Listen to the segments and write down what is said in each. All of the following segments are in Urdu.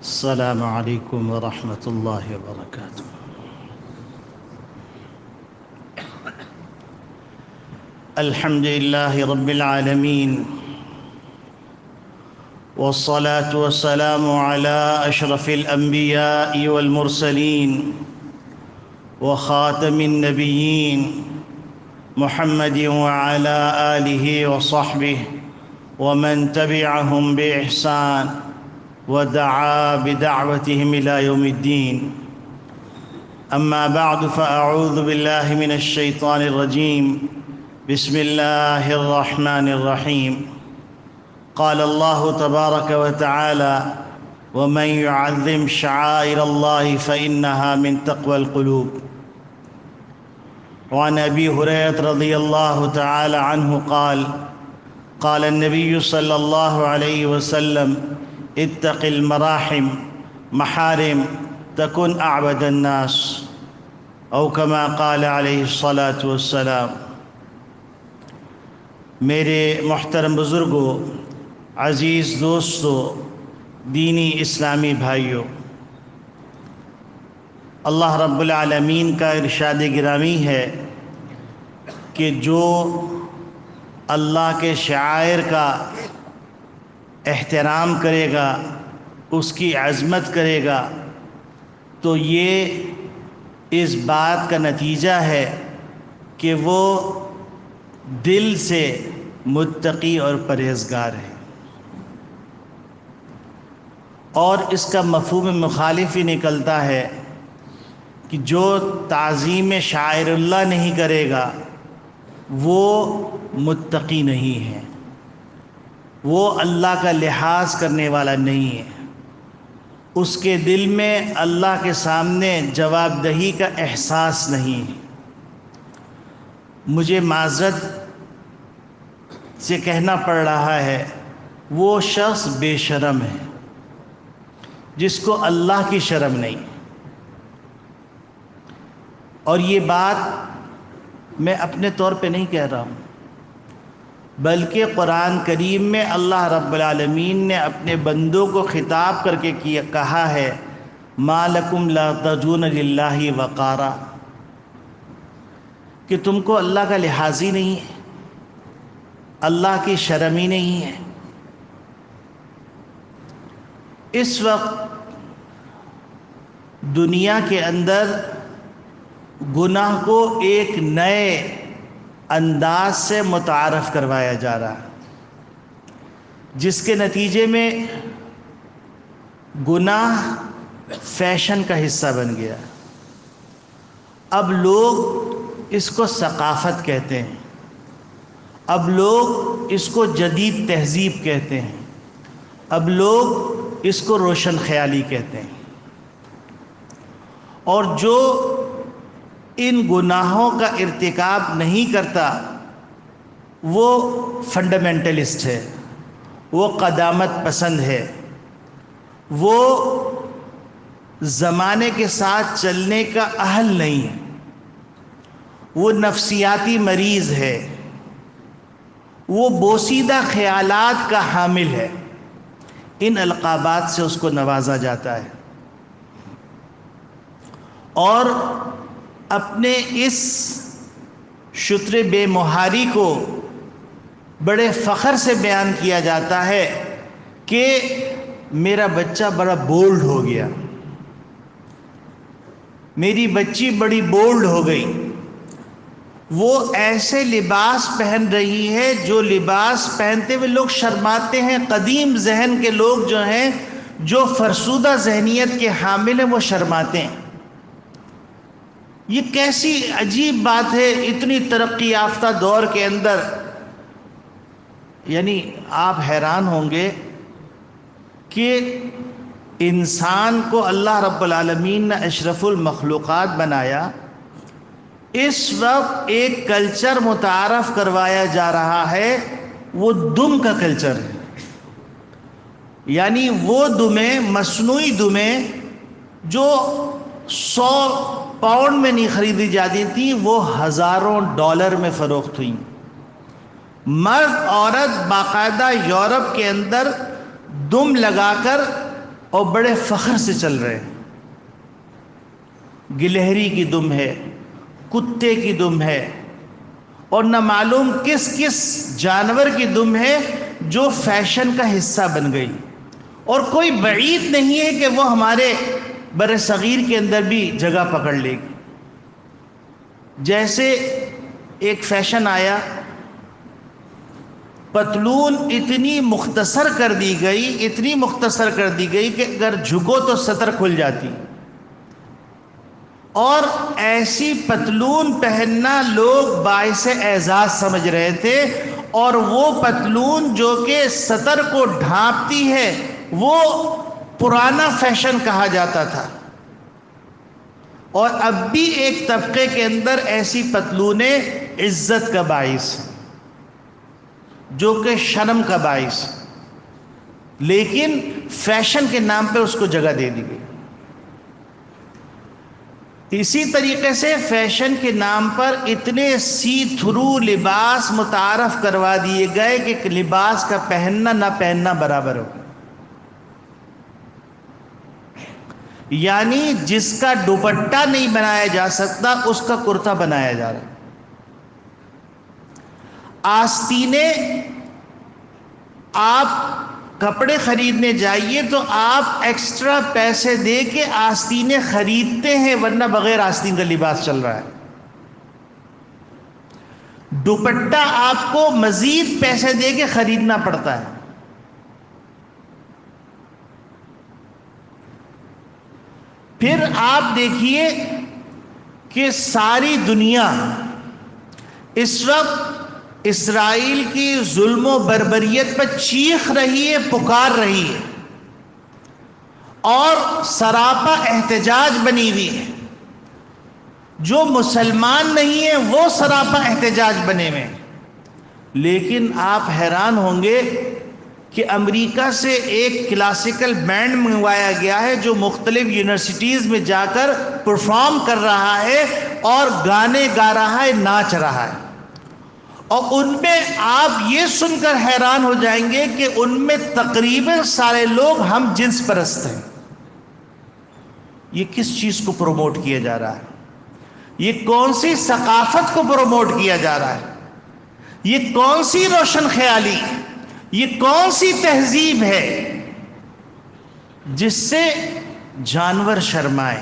السلام علیکم ورحمۃ اللہ وبرکاتہ۔ الحمد للہ رب العالمین، والصلاة والسلام على اشرف الانبیاء والمرسلین وخاتم النبیین محمد وعلى آلہ وصحبہ ومن تبعهم بإحسان ودعا بدعوتهم إلى يوم الدين. أما بعد فأعوذ بالله من الشيطان الرجيم. بسم الله الرحمن الرحيم. قال الله تبارك وتعالى: ومن يعظم شعائر الله فإنها من تقوى القلوب. وعن أبي هريرة رضي الله تعالى عنه قال: قال النبي صلى الله عليه وسلم: اتق المراحم محارم تكن أعبد الناس، او كما قال علیہ الصلاة والسلام۔ میرے محترم بزرگوں، عزیز دوستوں، دینی اسلامی بھائیوں، اللہ رب العالمین کا ارشاد گرامی ہے کہ جو اللہ کے شعائر کا احترام کرے گا، اس کی عظمت کرے گا، تو یہ اس بات کا نتیجہ ہے کہ وہ دل سے متقی اور پرہیزگار ہے۔ اور اس کا مفہوم مخالف ہی نکلتا ہے کہ جو تعظیم شاعر اللہ نہیں کرے گا وہ متقی نہیں ہے، وہ اللہ کا لحاظ کرنے والا نہیں ہے، اس کے دل میں اللہ کے سامنے جواب دہی کا احساس نہیں ہے۔ مجھے معذرت سے کہنا پڑ رہا ہے، وہ شخص بے شرم ہے جس کو اللہ کی شرم نہیں۔ اور یہ بات میں اپنے طور پہ نہیں کہہ رہا ہوں، بلکہ قرآن کریم میں اللہ رب العالمین نے اپنے بندوں کو خطاب کر کے کہا ہے: ما لکم لا ترجون للہ وقارا، کہ تم کو اللہ کا لحاظ ہی نہیں ہے، اللہ کی شرم ہی نہیں ہے۔ اس وقت دنیا کے اندر گناہ کو ایک نئے انداز سے متعارف کروایا جا رہا ہے، جس کے نتیجے میں گناہ فیشن کا حصہ بن گیا۔ اب لوگ اس کو ثقافت کہتے ہیں، اب لوگ اس کو جدید تہذیب کہتے ہیں، اب لوگ اس کو روشن خیالی کہتے ہیں۔ اور جو ان گناہوں کا ارتکاب نہیں کرتا وہ فنڈامنٹلسٹ ہے، وہ قدامت پسند ہے، وہ زمانے کے ساتھ چلنے کا اہل نہیں ہے، وہ نفسیاتی مریض ہے، وہ بوسیدہ خیالات کا حامل ہے۔ ان القابات سے اس کو نوازا جاتا ہے، اور اپنے اس شطر بے مہاری کو بڑے فخر سے بیان کیا جاتا ہے کہ میرا بچہ بڑا بولڈ ہو گیا، میری بچی بڑی بولڈ ہو گئی، وہ ایسے لباس پہن رہی ہے جو لباس پہنتے ہوئے لوگ شرماتے ہیں۔ قدیم ذہن کے لوگ جو ہیں، جو فرسودہ ذہنیت کے حامل ہیں، وہ شرماتے ہیں۔ یہ کیسی عجیب بات ہے اتنی ترقی یافتہ دور کے اندر، یعنی آپ حیران ہوں گے کہ انسان کو اللہ رب العالمین نے اشرف المخلوقات بنایا، اس وقت ایک کلچر متعارف کروایا جا رہا ہے، وہ دم کا کلچر ہے۔ یعنی وہ دمیں، مصنوعی دمیں جو 100 پاؤنڈ میں نہیں خریدی جاتی تھیں، وہ ہزاروں ڈالر میں فروخت ہوئیں۔ مرد عورت باقاعدہ یورپ کے اندر دم لگا کر اور بڑے فخر سے چل رہے ہیں. گلہری کی دم ہے، کتے کی دم ہے، اور نہ معلوم کس کس جانور کی دم ہے جو فیشن کا حصہ بن گئی. اور کوئی بعید نہیں ہے کہ وہ ہمارے بر صغیر کے اندر بھی جگہ پکڑ لے گی. جیسے ایک فیشن آیا، پتلون اتنی مختصر کر دی گئی، اتنی مختصر کر دی گئی کہ اگر جھکو تو سطر کھل جاتی، اور ایسی پتلون پہننا لوگ باعث اعزاز سمجھ رہے تھے. اور وہ پتلون جو کہ سطر کو ڈھانپتی ہے وہ پرانا فیشن کہا جاتا تھا. اور اب بھی ایک طبقے کے اندر ایسی پتلونیں عزت کا باعث ہیں، جو کہ شرم کا باعث، لیکن فیشن کے نام پہ اس کو جگہ دے دی گئی. اسی طریقے سے فیشن کے نام پر اتنے سی تھرو لباس متعارف کروا دیے گئے کہ لباس کا پہننا نہ پہننا برابر ہو. یعنی جس کا دوپٹہ نہیں بنایا جا سکتا اس کا کرتا بنایا جا رہا ہے. آستینیں، آپ کپڑے خریدنے جائیے تو آپ ایکسٹرا پیسے دے کے آستینیں خریدتے ہیں، ورنہ بغیر آستین کا لباس چل رہا ہے. دوپٹہ آپ کو مزید پیسے دے کے خریدنا پڑتا ہے. پھر آپ دیکھیے کہ ساری دنیا اس وقت اسرائیل کی ظلم و بربریت پر چیخ رہی ہے، پکار رہی ہے، اور سراپا احتجاج بنی ہوئی ہے. جو مسلمان نہیں ہیں وہ سراپا احتجاج بنے ہوئے ہیں. لیکن آپ حیران ہوں گے کہ امریکہ سے ایک کلاسیکل بینڈ منگوایا گیا ہے جو مختلف یونیورسٹیز میں جا کر پرفارم کر رہا ہے اور گانے گا رہا ہے، ناچ رہا ہے. اور ان میں آپ یہ سن کر حیران ہو جائیں گے کہ ان میں تقریباً سارے لوگ ہم جنس پرست ہیں. یہ کس چیز کو پروموٹ کیا جا رہا ہے؟ یہ کون سی ثقافت کو پروموٹ کیا جا رہا ہے؟ یہ کون سی روشن خیالی، یہ کون سی تہذیب ہے جس سے جانور شرمائے؟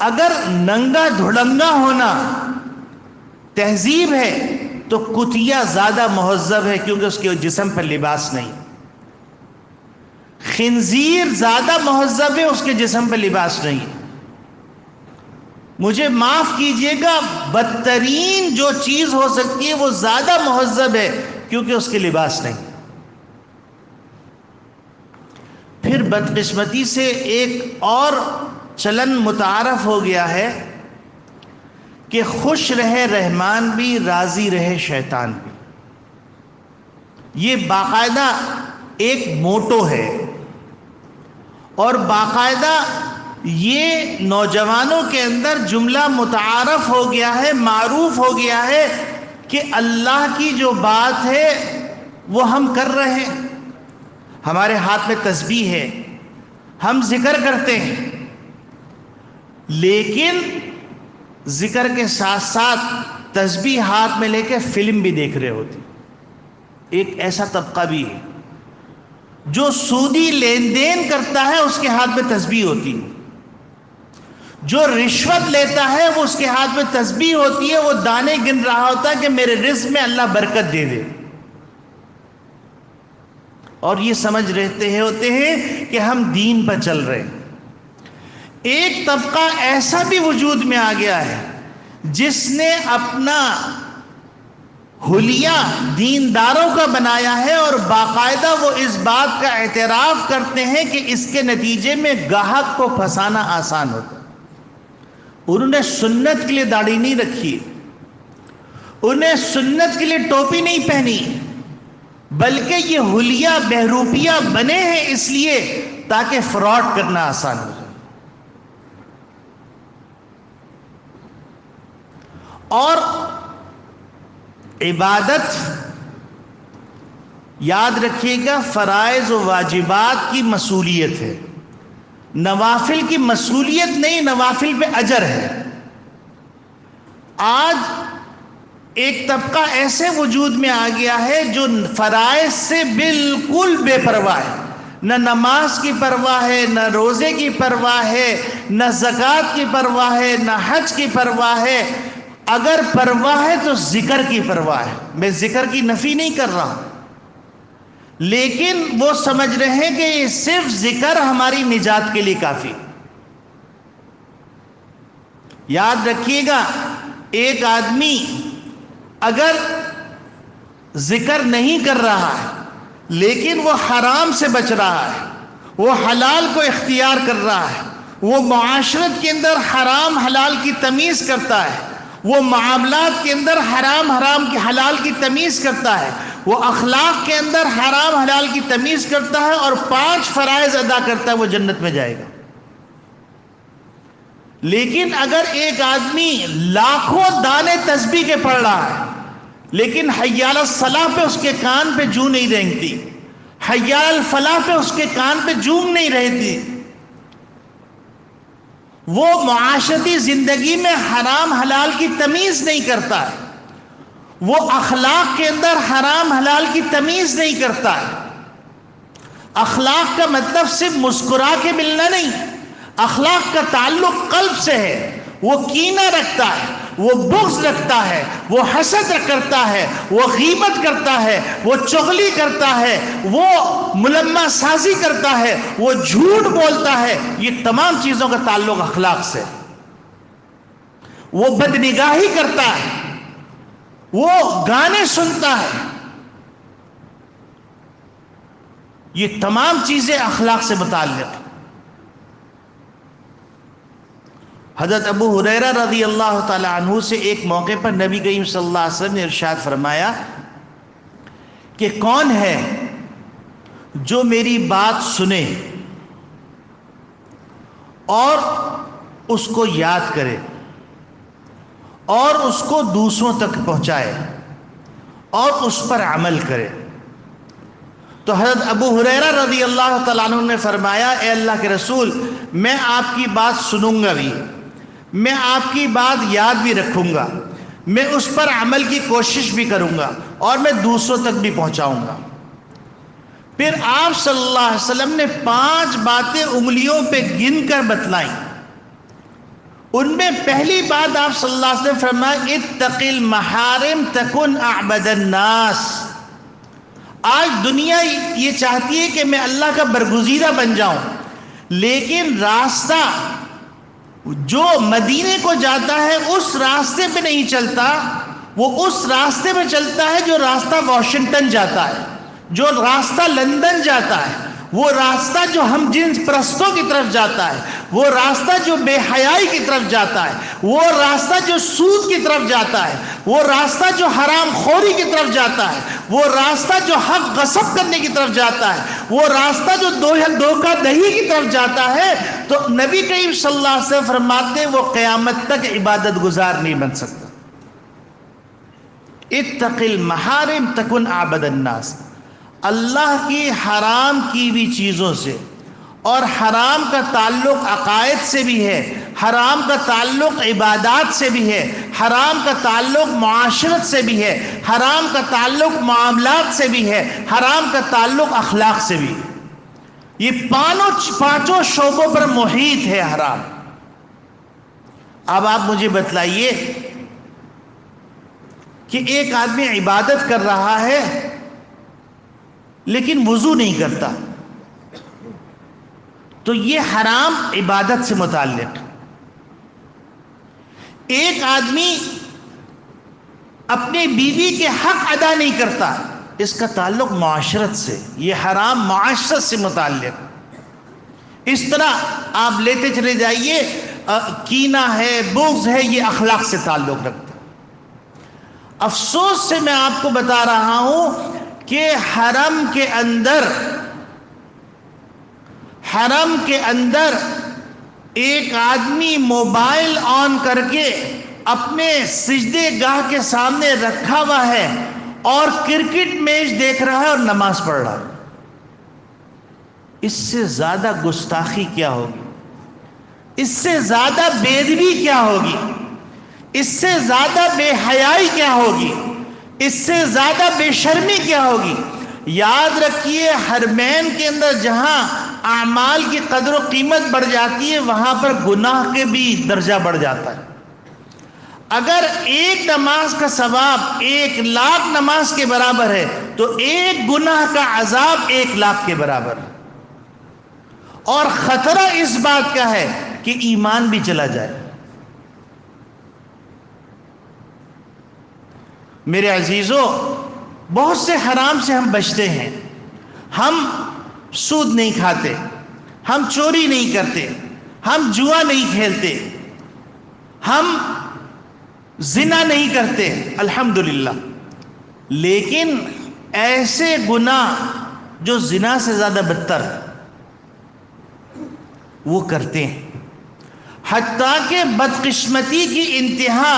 اگر ننگا دھڑنگا ہونا تہذیب ہے تو کتیا زیادہ مہذب ہے، کیونکہ اس کے جسم پر لباس نہیں. خنزیر زیادہ مہذب ہے، اس کے جسم پر لباس نہیں. مجھے معاف کیجئے گا، بدترین جو چیز ہو سکتی ہے وہ زیادہ مہذب ہے، کیونکہ اس کے لباس نہیں. پھر بدقسمتی سے ایک اور چلن متعارف ہو گیا ہے کہ خوش رہے رحمان بھی، راضی رہے شیطان بھی. یہ باقاعدہ ایک موٹو ہے، اور باقاعدہ یہ نوجوانوں کے اندر جملہ متعارف ہو گیا ہے، معروف ہو گیا ہے کہ اللہ کی جو بات ہے وہ ہم کر رہے ہیں. ہمارے ہاتھ میں تسبیح ہے، ہم ذکر کرتے ہیں، لیکن ذکر کے ساتھ ساتھ تسبیح ہاتھ میں لے کے فلم بھی دیکھ رہے ہوتے. ایک ایسا طبقہ بھی ہے جو سودی لین دین کرتا ہے، اس کے ہاتھ میں تسبیح ہوتی ہے. جو رشوت لیتا ہے وہ اس کے ہاتھ میں تسبیح ہوتی ہے، وہ دانے گن رہا ہوتا ہے کہ میرے رزق میں اللہ برکت دے دے. اور یہ سمجھ رہتے ہوتے ہیں کہ ہم دین پر چل رہے ہیں. ایک طبقہ ایسا بھی وجود میں آ گیا ہے جس نے اپنا حلیہ دینداروں کا بنایا ہے، اور باقاعدہ وہ اس بات کا اعتراف کرتے ہیں کہ اس کے نتیجے میں گاہک کو پھنسانا آسان ہوتا. انہوں نے سنت کے لیے داڑھی نہیں رکھی، انہیں سنت کے لیے ٹوپی نہیں پہنی، بلکہ یہ حلیہ بہروپیہ بنے ہیں اس لیے تاکہ فراڈ کرنا آسان ہو جائے. اور عبادت یاد رکھیے گا فرائض و واجبات کی مصولیت ہے، نوافل کی مصولیت نہیں، نوافل پہ اجر ہے۔ آج ایک طبقہ ایسے وجود میں آ گیا ہے جو فرائض سے بالکل بے پرواہ ہے، نہ نماز کی پرواہ ہے، نہ روزے کی پرواہ ہے، نہ زکوٰۃ کی پرواہ ہے، نہ حج کی پرواہ ہے۔ اگر پرواہ ہے تو ذکر کی پرواہ ہے۔ میں ذکر کی نفی نہیں کر رہا ہوں، لیکن وہ سمجھ رہے ہیں کہ یہ صرف ذکر ہماری نجات کے لیے کافی۔ یاد رکھیے گا، ایک آدمی اگر ذکر نہیں کر رہا ہے لیکن وہ حرام سے بچ رہا ہے، وہ حلال کو اختیار کر رہا ہے، وہ معاشرت کے اندر حرام حلال کی تمیز کرتا ہے، وہ معاملات کے اندر حرام حرام کی حلال کی تمیز کرتا ہے، وہ اخلاق کے اندر حرام حلال کی تمیز کرتا ہے اور 5 فرائض ادا کرتا ہے، وہ جنت میں جائے گا۔ لیکن اگر ایک آدمی لاکھوں دانے تسبیح کے پڑھ رہا ہے لیکن حی علی الصلاح پہ اس کے کان پہ جوں نہیں رینگتی، حی علی الفلاح پہ اس کے کان پہ جوں نہیں رہتی، وہ معاشرتی زندگی میں حرام حلال کی تمیز نہیں کرتا ہے، وہ اخلاق کے اندر حرام حلال کی تمیز نہیں کرتا ہے۔ اخلاق کا مطلب صرف مسکرا کے ملنا نہیں، اخلاق کا تعلق قلب سے ہے۔ وہ کینہ رکھتا ہے، وہ بغض رکھتا ہے، وہ حسد کرتا ہے، وہ غیبت کرتا ہے، وہ چغلی کرتا ہے، وہ ملمہ سازی کرتا ہے، وہ جھوٹ بولتا ہے۔ یہ تمام چیزوں کا تعلق اخلاق سے۔ وہ بدنگاہی کرتا ہے، وہ گانے سنتا ہے، یہ تمام چیزیں اخلاق سے متعلق۔ حضرت ابو ہریرہ رضی اللہ تعالی عنہ سے ایک موقع پر نبی کریم صلی اللہ علیہ وسلم نے ارشاد فرمایا کہ کون ہے جو میری بات سنے اور اس کو یاد کرے اور اس کو دوسروں تک پہنچائے اور اس پر عمل کرے۔ تو حضرت ابو ہریرہ رضی اللہ تعالیٰ عنہ نے فرمایا، اے اللہ کے رسول، میں آپ کی بات سنوں گا بھی، میں آپ کی بات یاد بھی رکھوں گا، میں اس پر عمل کی کوشش بھی کروں گا اور میں دوسروں تک بھی پہنچاؤں گا۔ پھر آپ صلی اللہ علیہ وسلم نے 5 باتیں انگلیوں پہ گن کر بتلائیں۔ ان میں پہلی بات آپ صلی اللہ علیہ وسلم فرمایا، اتق المحارم تکن اعبد الناس۔ آج دنیا یہ چاہتی ہے کہ میں اللہ کا برگزیدہ بن جاؤں، لیکن راستہ جو مدینے کو جاتا ہے اس راستے پہ نہیں چلتا، وہ اس راستے پہ چلتا ہے جو راستہ واشنگٹن جاتا ہے، جو راستہ لندن جاتا ہے، وہ راستہ جو ہم جنس پرستوں کی طرف جاتا ہے، وہ راستہ جو بے حیائی کی طرف جاتا ہے، وہ راستہ جو سود کی طرف جاتا ہے، وہ راستہ جو حرام خوری کی طرف جاتا ہے، وہ راستہ جو حق غصب کرنے کی طرف جاتا ہے، وہ راستہ جو دھوکہ دہی کی طرف جاتا ہے۔ تو نبی کریم صلی اللہ علیہ وسلم فرماتے ہیں وہ قیامت تک عبادت گزار نہیں بن سکتا۔ اتق المحارم تکن اعبد الناس۔ اللہ کی حرام کی ہوئی چیزوں سے، اور حرام کا تعلق عقائد سے بھی ہے، حرام کا تعلق عبادات سے بھی ہے، حرام کا تعلق معاشرت سے بھی ہے، حرام کا تعلق معاملات سے بھی ہے، حرام کا تعلق اخلاق سے بھی۔ یہ پانچوں شعبوں پر محیط ہے حرام۔ اب آپ مجھے بتلائیے کہ ایک آدمی عبادت کر رہا ہے لیکن وضو نہیں کرتا، تو یہ حرام عبادت سے متعلق۔ ایک آدمی اپنی بیوی کے حق ادا نہیں کرتا، اس کا تعلق معاشرت سے، یہ حرام معاشرت سے متعلق۔ اس طرح آپ لیتے چلے جائیے، کینہ ہے، بغض ہے، یہ اخلاق سے تعلق رکھتا۔ افسوس سے میں آپ کو بتا رہا ہوں کہ حرم کے اندر ایک آدمی موبائل آن کر کے اپنے سجدے گاہ کے سامنے رکھا ہوا ہے اور کرکٹ میچ دیکھ رہا ہے اور نماز پڑھ رہا ہے، اس سے زیادہ گستاخی کیا ہوگی؟ اس سے زیادہ بے ادبی کیا ہوگی؟ اس سے زیادہ بے حیائی کیا ہوگی؟ اس سے زیادہ بے شرمی کیا ہوگی؟ یاد رکھیے، حرمین کے اندر جہاں اعمال کی قدر و قیمت بڑھ جاتی ہے وہاں پر گناہ کے بھی درجہ بڑھ جاتا ہے۔ اگر ایک نماز کا ثواب 1,00,000 نماز کے برابر ہے تو ایک گناہ کا عذاب 1,00,000 کے برابر ہے، اور خطرہ اس بات کا ہے کہ ایمان بھی چلا جائے۔ میرے عزیزو، بہت سے حرام سے ہم بچتے ہیں، ہم سود نہیں کھاتے، ہم چوری نہیں کرتے، ہم جوا نہیں کھیلتے، ہم زنا نہیں کرتے، الحمدللہ، لیکن ایسے گناہ جو زنا سے زیادہ بدتر وہ کرتے ہیں۔ حتیٰ کہ بدقسمتی کی انتہا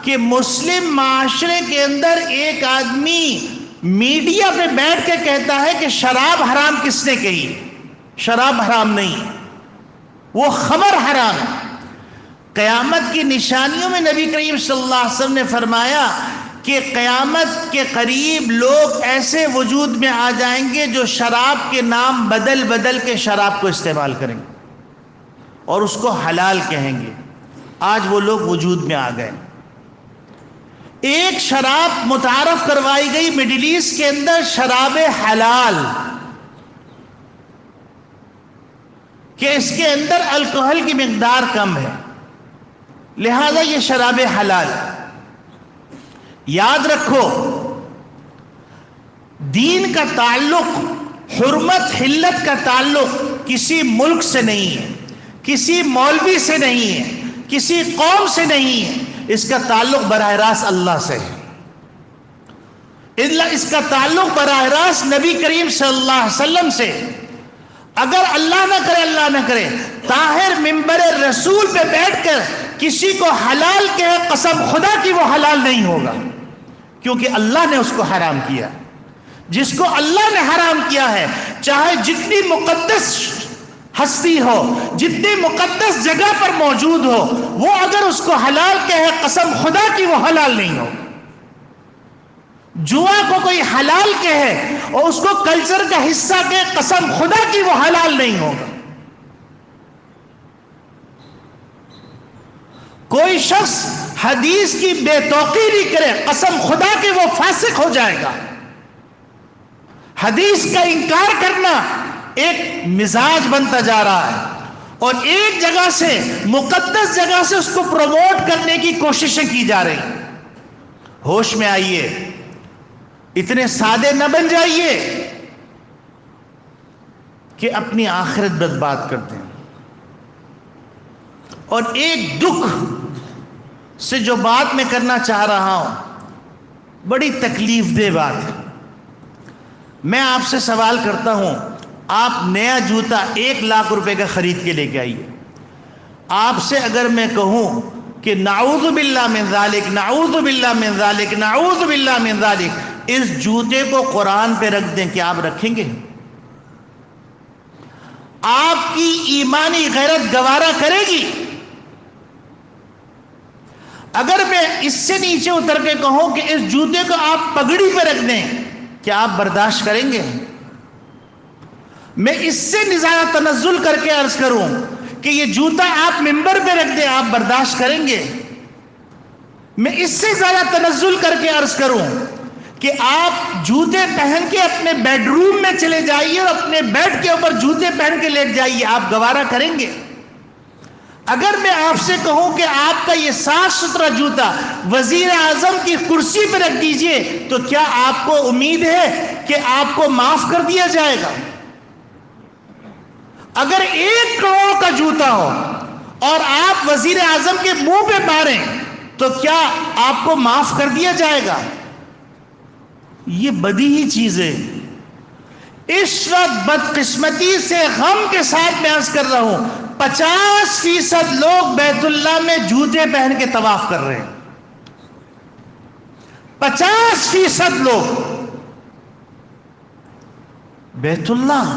کہ مسلم معاشرے کے اندر ایک آدمی میڈیا پہ بیٹھ کے کہتا ہے کہ شراب حرام کس نے کہی؟ شراب حرام نہیں، وہ خمر حرام ہے۔ قیامت کی نشانیوں میں نبی کریم صلی اللہ علیہ وسلم نے فرمایا کہ قیامت کے قریب لوگ ایسے وجود میں آ جائیں گے جو شراب کے نام بدل بدل کے شراب کو استعمال کریں گے اور اس کو حلال کہیں گے۔ آج وہ لوگ وجود میں آ گئے۔ ایک شراب متعارف کروائی گئی مڈل ایسٹ کے اندر، شراب حلال، کہ اس کے اندر الکوہل کی مقدار کم ہے، لہذا یہ شراب حلال۔ یاد رکھو، دین کا تعلق، حرمت حلت کا تعلق کسی ملک سے نہیں ہے، کسی مولوی سے نہیں ہے، کسی قوم سے نہیں ہے، اس کا تعلق براہ راست اللہ سے ہے۔ اس کا تعلق براہ راست نبی کریم صلی اللہ علیہ وسلم سے۔ اگر اللہ نہ کرے طاہر منبر رسول پہ بیٹھ کر کسی کو حلال کہے، قسم خدا کی وہ حلال نہیں ہوگا، کیونکہ اللہ نے اس کو حرام کیا۔ جس کو اللہ نے حرام کیا ہے، چاہے جتنی مقدس ہستی ہو، جتنی مقدس جگہ پر موجود ہو، وہ اگر اس کو حلال کہے، قسم خدا کی وہ حلال نہیں ہوگا۔ جوا کو کوئی حلال کہے اور اس کو کلچر کا حصہ کہے، قسم خدا کی وہ حلال نہیں ہوگا۔ کوئی شخص حدیث کی بے توقیری کرے، قسم خدا کی وہ فاسق ہو جائے گا۔ حدیث کا انکار کرنا ایک مزاج بنتا جا رہا ہے، اور ایک جگہ سے، مقدس جگہ سے اس کو پروموٹ کرنے کی کوششیں کی جا رہی ہیں۔ ہوش میں آئیے، اتنے سادے نہ بن جائیے کہ اپنی آخرت برباد کر دیں۔ اور ایک دکھ سے جو بات میں کرنا چاہ رہا ہوں، بڑی تکلیف دہ بات ہے۔ میں آپ سے سوال کرتا ہوں، آپ نیا جوتا 1,00,000 روپے کا خرید کے لے کے آئیے، آپ سے اگر میں کہوں کہ نعوذ باللہ من ذالک، نعوذ باللہ من ذالک، نعوذ باللہ من ذالک، اس جوتے کو قرآن پہ رکھ دیں، کیا آپ رکھیں گے؟ آپ کی ایمانی غیرت گوارا کرے گی؟ اگر میں اس سے نیچے اتر کے کہوں کہ اس جوتے کو آپ پگڑی پہ رکھ دیں، کیا آپ برداشت کریں گے؟ میں اس سے زیادہ تنزل کر کے عرض کروں کہ یہ جوتا آپ ممبر پہ رکھ دیں، آپ برداشت کریں گے؟ میں اس سے زیادہ تنزل کر کے عرض کروں کہ آپ جوتے پہن کے اپنے بیڈ روم میں چلے جائیے اور اپنے بیڈ کے اوپر جوتے پہن کے لیٹ جائیے، آپ گوارا کریں گے؟ اگر میں آپ سے کہوں کہ آپ کا یہ صاف ستھرا جوتا وزیر اعظم کی کرسی پہ رکھ دیجئے، تو کیا آپ کو امید ہے کہ آپ کو معاف کر دیا جائے گا؟ اگر 1 کروڑ کا جوتا ہو اور آپ وزیر اعظم کے منہ پہ ماریں تو کیا آپ کو معاف کر دیا جائے گا؟ یہ بدیہی چیز ہے۔ اس وقت بدقسمتی سے غم کے ساتھ میں عرض کر رہا ہوں، 50% لوگ بیت اللہ میں جوتے پہن کے طواف کر رہے ہیں۔ 50% لوگ بیت اللہ،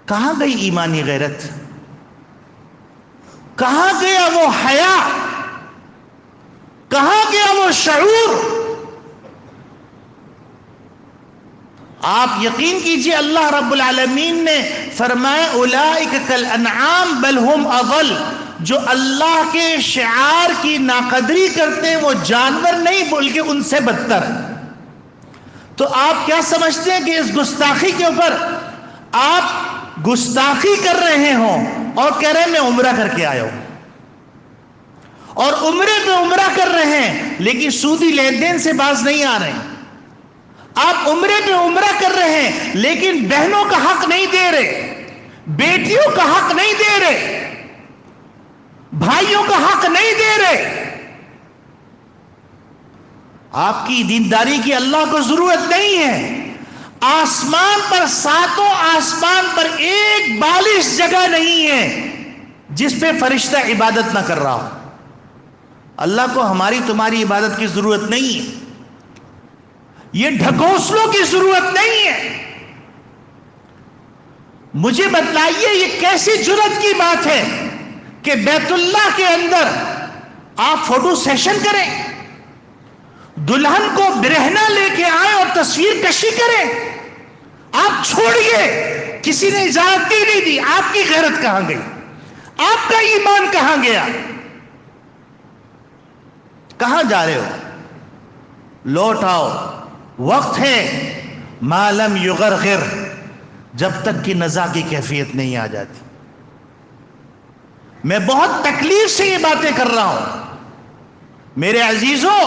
کہاں گئی ایمانی غیرت؟ کہاں گیا وہ حیا؟ کہاں گیا وہ شعور؟ آپ یقین کیجئے اللہ رب العالمین نے فرمایا اولئک کالانعام بل ہم اضل، جو اللہ کے شعار کی ناقدری کرتے ہیں وہ جانور نہیں بلکہ ان سے بدتر۔ تو آپ کیا سمجھتے ہیں کہ اس گستاخی کے اوپر آپ گستاخی کر رہے ہوں اور کہہ رہے ہیں میں عمرہ کر کے آیا ہوں، اور عمرے پہ عمرہ کر رہے ہیں لیکن سودی لین دین سے باز نہیں آ رہے ہیں۔ آپ عمرے پہ عمرہ کر رہے ہیں لیکن بہنوں کا حق نہیں دے رہے، بیٹیوں کا حق نہیں دے رہے، بھائیوں کا حق نہیں دے رہے۔ آپ کی دینداری کی اللہ کو ضرورت نہیں ہے۔ آسمان پر، ساتوں آسمان پر ایک بالش جگہ نہیں ہے جس پہ فرشتہ عبادت نہ کر رہا ہو۔ اللہ کو ہماری تمہاری عبادت کی ضرورت نہیں ہے، یہ ڈھکوسلوں کی ضرورت نہیں ہے۔ مجھے بتلائیے یہ کیسی جرت کی بات ہے کہ بیت اللہ کے اندر آپ فوٹو سیشن کریں، دلہن کو برہنہ لے کے آئیں اور تصویر کشی کریں؟ آپ چھوڑیے، کسی نے اجازت دی نہیں دی، آپ کی غیرت کہاں گئی؟ آپ کا ایمان کہاں گیا؟ کہاں جا رہے ہو؟ لوٹ آؤ، وقت ہے ما لم یغرغر، جب تک کہ نزا کی کیفیت نہیں آ جاتی۔ میں بہت تکلیف سے یہ باتیں کر رہا ہوں میرے عزیزوں۔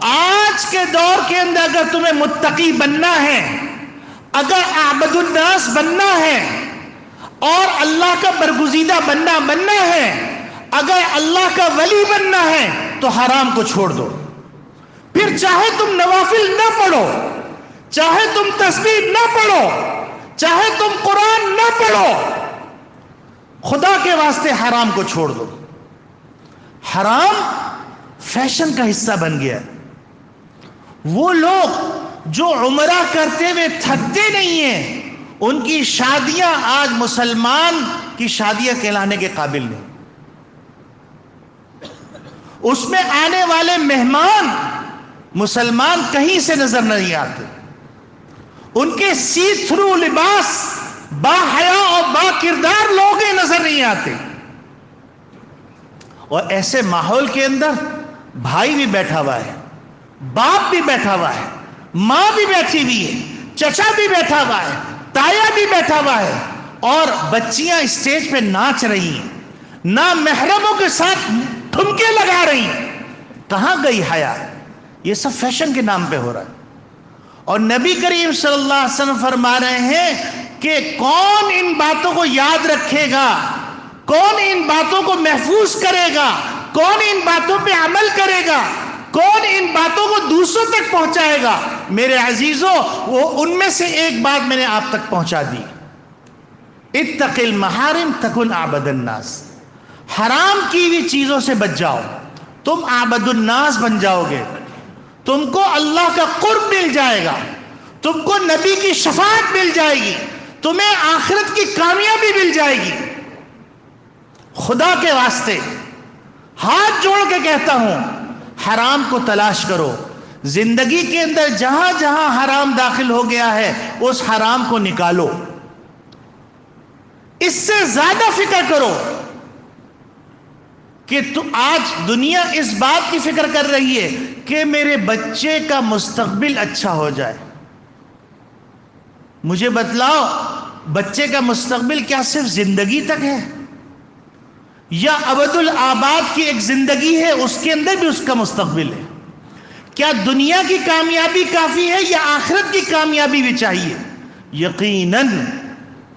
آج کے دور کے اندر اگر تمہیں متقی بننا ہے، اگر اعبد الناس بننا ہے اور اللہ کا برگزیدہ بننا ہے، اگر اللہ کا ولی بننا ہے تو حرام کو چھوڑ دو۔ پھر چاہے تم نوافل نہ پڑھو، چاہے تم تسبیح نہ پڑھو، چاہے تم قرآن نہ پڑھو، خدا کے واسطے حرام کو چھوڑ دو۔ حرام فیشن کا حصہ بن گیا ہے۔ وہ لوگ جو عمرہ کرتے ہوئے تھکتے نہیں ہیں، ان کی شادیاں آج مسلمان کی شادیاں کہلانے کے قابل نہیں۔ اس میں آنے والے مہمان مسلمان کہیں سے نظر نہیں آتے، ان کے سی تھرو لباس با حیا اور با کردار لوگ نظر نہیں آتے۔ اور ایسے ماحول کے اندر بھائی بھی بیٹھا ہوا ہے، باپ بھی بیٹھا ہوا ہے، ماں بھی بیٹھی ہوئی ہے، چچا بھی بیٹھا ہوا ہے، تایا بھی بیٹھا ہوا ہے، اور بچیاں اسٹیج پہ ناچ رہی ہیں، نہ محرموں کے ساتھ ٹھمکے لگا رہی ہیں۔ کہاں گئی حیا؟ یہ سب فیشن کے نام پہ ہو رہا ہے۔ اور نبی کریم صلی اللہ علیہ وسلم فرما رہے ہیں کہ کون ان باتوں کو یاد رکھے گا، کون ان باتوں کو محفوظ کرے گا، کون ان باتوں پہ عمل کرے گا، کون ان باتوں کو دوسروں تک پہنچائے گا؟ میرے عزیزوں، وہ ان میں سے ایک بات میں نے آپ تک پہنچا دی، اتق المحارم تکن اعبد الناس۔ حرام کی ہوئی چیزوں سے بچ جاؤ، تم اعبد الناس بن جاؤ گے، تم کو اللہ کا قرب مل جائے گا، تم کو نبی کی شفاعت مل جائے گی، تمہیں آخرت کی کامیابی مل جائے گی۔ خدا کے واسطے ہاتھ جوڑ کے کہتا ہوں، حرام کو تلاش کرو۔ زندگی کے اندر جہاں جہاں حرام داخل ہو گیا ہے اس حرام کو نکالو، اس سے زیادہ فکر کرو کہ آج دنیا اس بات کی فکر کر رہی ہے کہ میرے بچے کا مستقبل اچھا ہو جائے۔ مجھے بتلاؤ، بچے کا مستقبل کیا صرف زندگی تک ہے، یا ابد الآباد کی ایک زندگی ہے اس کے اندر بھی اس کا مستقبل ہے؟ کیا دنیا کی کامیابی کافی ہے یا آخرت کی کامیابی بھی چاہیے؟ یقیناً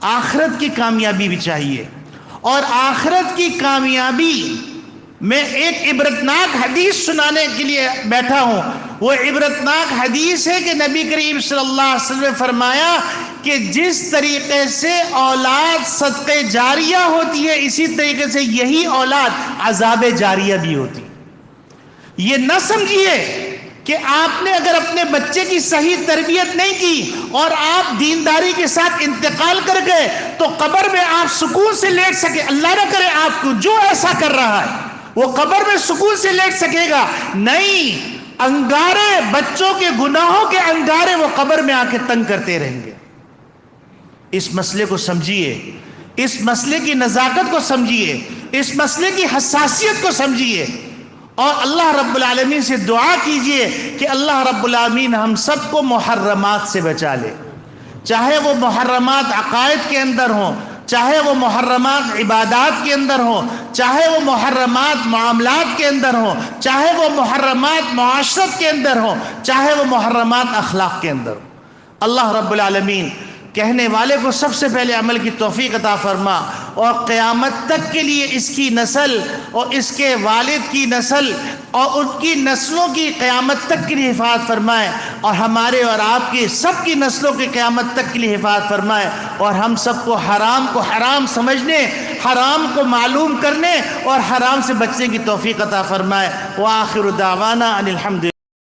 آخرت کی کامیابی بھی چاہیے۔ اور آخرت کی کامیابی میں ایک عبرتناک حدیث سنانے کے لیے بیٹھا ہوں۔ وہ عبرتناک حدیث ہے کہ نبی کریم صلی اللہ علیہ وسلم نے فرمایا کہ جس طریقے سے اولاد صدقے جاریہ ہوتی ہے اسی طریقے سے یہی اولاد عذاب جاریہ بھی ہوتی. یہ نہ سمجھیے کہ آپ نے اگر اپنے بچے کی صحیح تربیت نہیں کی اور آپ دینداری کے ساتھ انتقال کر گئے تو قبر میں آپ سکون سے لیٹ سکے. اللہ نہ کرے آپ کو جو ایسا کر رہا ہے وہ قبر میں سکون سے لیٹ سکے گا نہیں. انگارے بچوں کے گناہوں کے انگارے وہ قبر میں آ کے تنگ کرتے رہیں گے. اس مسئلے کو سمجھیے, اس مسئلے کی نزاکت کو سمجھیے, اس مسئلے کی حساسیت کو سمجھیے اور اللہ رب العالمین سے دعا کیجئے کہ اللہ رب العالمین ہم سب کو محرمات سے بچا لے. چاہے وہ محرمات عقائد کے اندر ہوں, چاہے وہ محرمات عبادات کے اندر ہوں, چاہے وہ محرمات معاملات کے اندر ہوں, چاہے وہ محرمات معاشرت کے اندر ہوں, چاہے وہ محرمات اخلاق کے اندر ہوں. اللہ رب العالمین کہنے والے کو سب سے پہلے عمل کی توفیق عطا فرما اور قیامت تک کے لیے اس کی نسل اور اس کے والد کی نسل اور ان کی نسلوں کی قیامت تک کے لیے حفاظت فرمائے اور ہمارے اور آپ کی سب کی نسلوں کی قیامت تک کے لیے حفاظت فرمائے اور ہم سب کو حرام سمجھنے, حرام کو معلوم کرنے اور حرام سے بچنے کی توفیق عطا فرمائے. وآخر دعوانا ان الحمد